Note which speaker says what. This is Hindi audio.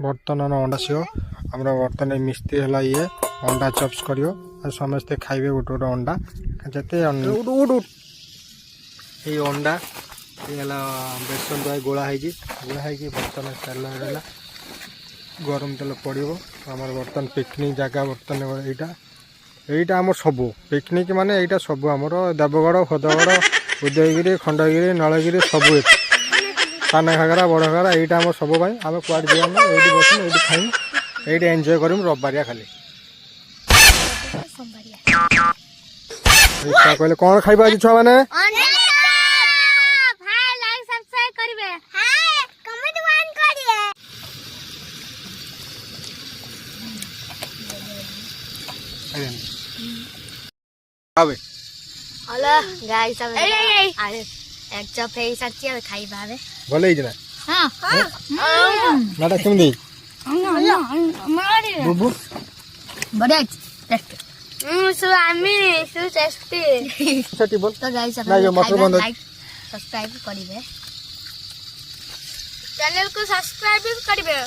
Speaker 1: बर्तमान अंडा सीओ आम बर्तमान मिस्त्री है ये अंडा चप्स कर समस्ते खाइबे गोटे गोटे अंडा जिते ये अंडा ये बेसन द्वारा गोला है बर्तमान तेल है गरम तेल पड़ो आम बर्तमान पिकनिक जगह बर्तमान यहाँ आम सब पिकनिक माने यहाँ सब आमर देवगढ़ खोदगढ़ उदयगिरी खंडगिरी नलगिरी सब सान घागरा बड़ घागरा यहाँ आम सब आम कुआड जाना ये बस ये खाई ये एंजय करमु रविवारिया खाली कहले कौन खाइबा आज छुआ मैंने
Speaker 2: हेलो गाइस सब एक चप है सच्ची है खाई बाबे
Speaker 1: भले ही जना
Speaker 2: हां
Speaker 1: नाटा केमदी
Speaker 2: मारे
Speaker 1: बुबु
Speaker 2: बड़े सो आमी सो टेस्टी
Speaker 1: छटी बोल
Speaker 2: तो गाइस
Speaker 1: ना ये मटर बंद
Speaker 2: लाइक सब्सक्राइब करिवे चैनल को सब्सक्राइब करिवे